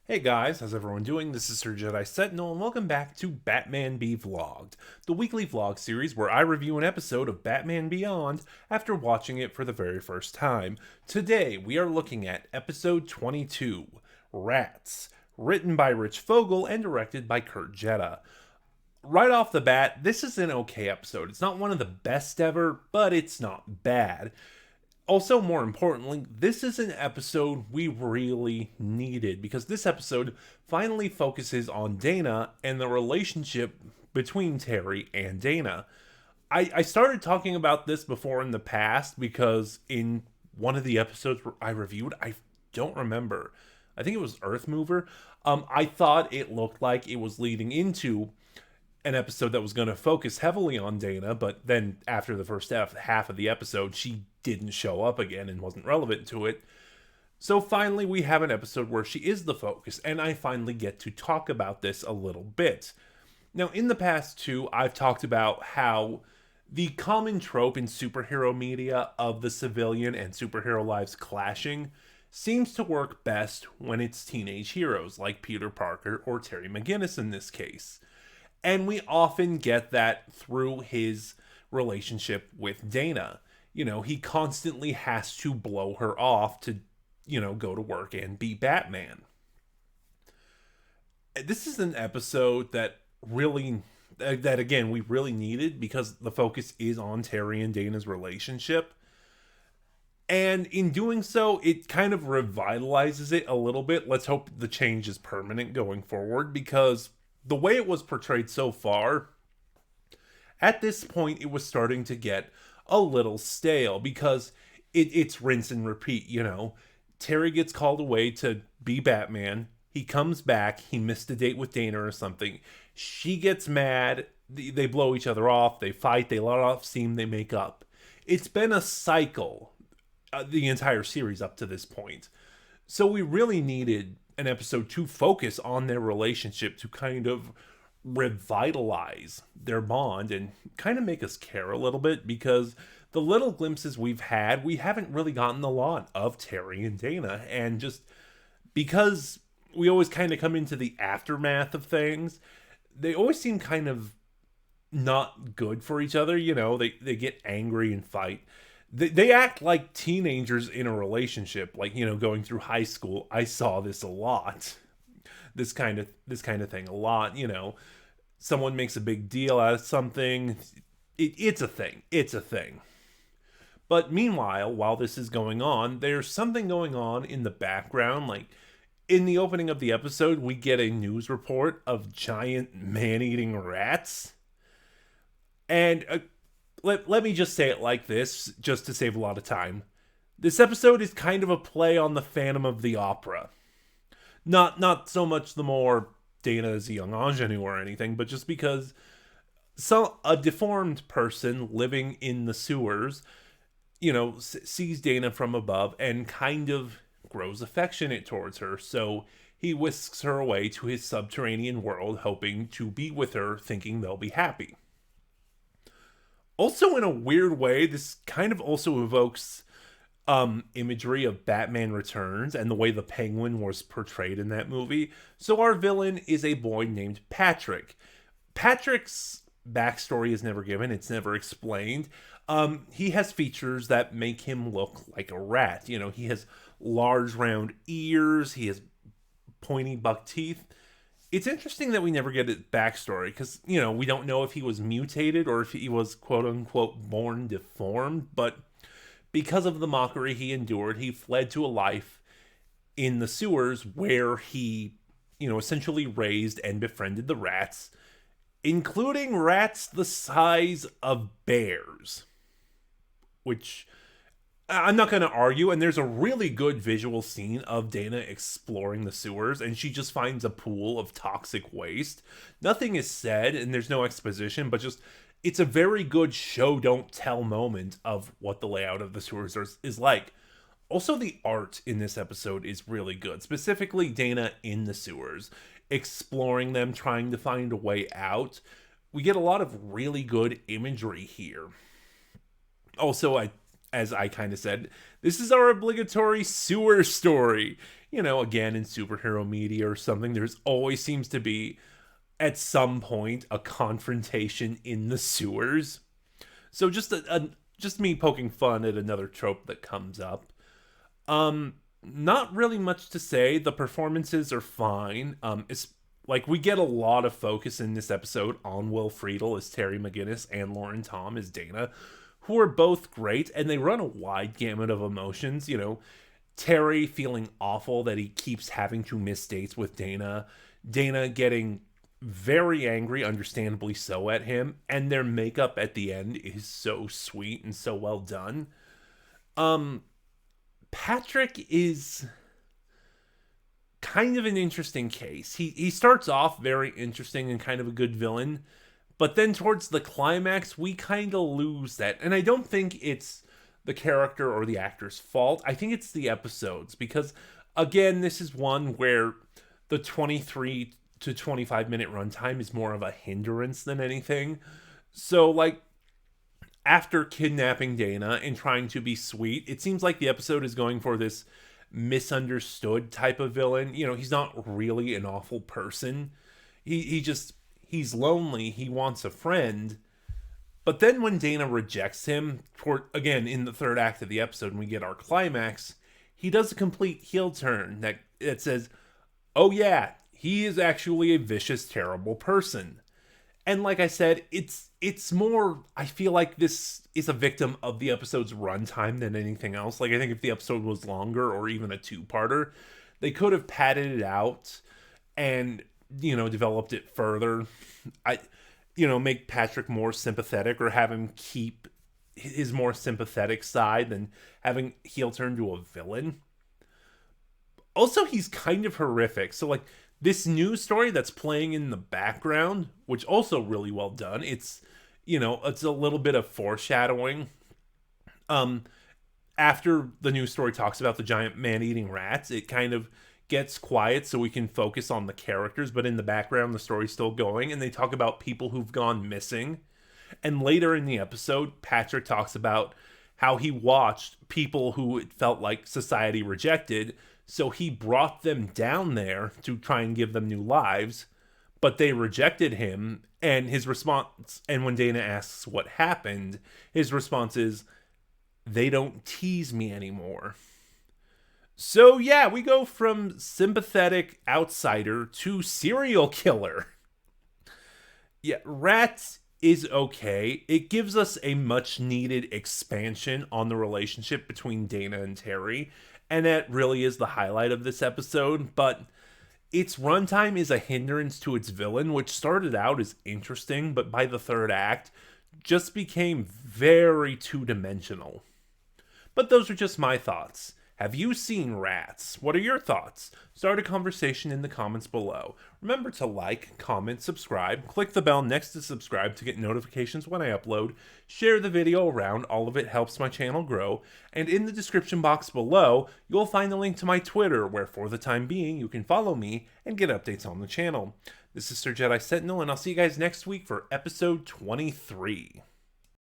Hey guys, how's everyone doing? This is Sir Jedi Sentinel, and welcome back to Batman Be Vlogged, the weekly vlog series where I review an episode of Batman Beyond after watching it for the very first time. Today, we are looking at episode 22, Rats, written by Rich Fogel and directed by Kurt Jetta. Right off the bat, this is an okay episode. It's not one of the best ever, but it's not bad. Also, more importantly, this is an episode we really needed because this episode finally focuses on Dana and the relationship between Terry and Dana. I started talking about this before in the past because in one of the episodes I reviewed, I don't remember. I think it was Earth Mover. I thought it looked like it was leading into an episode that was going to focus heavily on Dana, but then after the first half of the episode, she didn't show up again and wasn't relevant to it. So finally, we have an episode where she is the focus, and I finally get to talk about this a little bit. Now, in the past, too, I've talked about how the common trope in superhero media of the civilian and superhero lives clashing seems to work best when it's teenage heroes like Peter Parker or Terry McGinnis in this case. And we often get that through his relationship with Dana. He constantly has to blow her off to, go to work and be Batman. This is an episode that really, that again, we really needed because the focus is on Terry and Dana's relationship. And in doing so, it kind of revitalizes it a little bit. Let's hope the change is permanent going forward because the way it was portrayed so far, at this point, it was starting to get a little stale because it's rinse and repeat. Terry gets called away to be Batman. He comes back. He missed a date with Dana or something. She gets mad. They blow each other off. They fight. They let off steam. They make up. It's been a cycle, the entire series up to this point. So we really needed an episode to focus on their relationship to kind of revitalize their bond and kind of make us care a little bit because the little glimpses we've had, we haven't really gotten a lot of Terry and Dana. And just because we always kind of come into the aftermath of things, they always seem kind of not good for each other. They get angry and fight. They act like teenagers in a relationship, like going through high school. I saw this a lot. This kind of thing a lot. Someone makes a big deal out of something. It's a thing. It's a thing. But meanwhile, while this is going on, there's something going on in the background. Like in the opening of the episode, we get a news report of giant man-eating rats. And let me just say it like this, just to save a lot of time. This episode is kind of a play on the Phantom of the Opera. Not so much the more Dana is a young ingenue or anything, but just because a deformed person living in the sewers, sees Dana from above and kind of grows affectionate towards her. So he whisks her away to his subterranean world, hoping to be with her, thinking they'll be happy. Also, in a weird way, this kind of also evokes imagery of Batman Returns and the way the Penguin was portrayed in that movie. So our villain is a boy named Patrick. Patrick's backstory is never given. It's never explained. He has features that make him look like a rat. He has large round ears. He has pointy buck teeth. It's interesting that we never get his backstory because, we don't know if he was mutated or if he was quote unquote born deformed, but because of the mockery he endured, he fled to a life in the sewers where he, essentially raised and befriended the rats, including rats the size of bears, which I'm not going to argue. And there's a really good visual scene of Dana exploring the sewers, and she just finds a pool of toxic waste. Nothing is said, and there's no exposition, but just it's a very good show don't tell moment of what the layout of the sewers is like. Also, the art in this episode is really good, specifically Dana in the sewers, exploring them, trying to find a way out. We get a lot of really good imagery here. Also, as I kind of said, this is our obligatory sewer story. You know, again, in superhero media or something, there's always seems to be, at some point, a confrontation in the sewers. So just me poking fun at another trope that comes up. Not really much to say. The performances are fine. It's like we get a lot of focus in this episode on Will Friedle as Terry McGinnis and Lauren Tom as Dana, who are both great, and they run a wide gamut of emotions. You know, Terry feeling awful that he keeps having to miss dates with Dana, Dana getting very angry, understandably so, at him, and their makeup at the end is so sweet and so well done. Patrick is kind of an interesting case. He starts off very interesting and kind of a good villain, but then towards the climax, we kind of lose that. And I don't think it's the character or the actor's fault. I think it's the episodes, because again, this is one where the 23 to 25 minute runtime is more of a hindrance than anything. So, like, after kidnapping Dana and trying to be sweet, it seems like the episode is going for this misunderstood type of villain. You know, he's not really an awful person. He's lonely. He wants a friend. But then when Dana rejects him, again, in the third act of the episode, and we get our climax, he does a complete heel turn that says, oh yeah, he is actually a vicious, terrible person. And like I said, it's more, I feel like this is a victim of the episode's runtime than anything else. Like, I think if the episode was longer or even a two-parter, they could have padded it out and, you know, developed it further. Make Patrick more sympathetic, or have him keep his more sympathetic side than having heel turn to a villain. Also, he's kind of horrific. So, like, this news story that's playing in the background, which also really well done. It's a little bit of foreshadowing. After the news story talks about the giant man-eating rats, it kind of gets quiet so we can focus on the characters, but in the background, the story's still going, and they talk about people who've gone missing. And later in the episode, Patrick talks about how he watched people who it felt like society rejected, so he brought them down there to try and give them new lives, but they rejected him. And his response, and when Dana asks what happened, his response is, they don't tease me anymore. So yeah, we go from sympathetic outsider to serial killer. Yeah, Rats is okay. It gives us a much needed expansion on the relationship between Dana and Terry, and that really is the highlight of this episode. But its runtime is a hindrance to its villain, which started out as interesting, but by the third act just became very two-dimensional. But those are just my thoughts. Have you seen Rats? What are your thoughts? Start a conversation in the comments below. Remember to like, comment, subscribe, click the bell next to subscribe to get notifications when I upload, share the video around, all of it helps my channel grow, and in the description box below, you'll find a link to my Twitter, where for the time being, you can follow me and get updates on the channel. This is Sir Jedi Sentinel, and I'll see you guys next week for episode 23.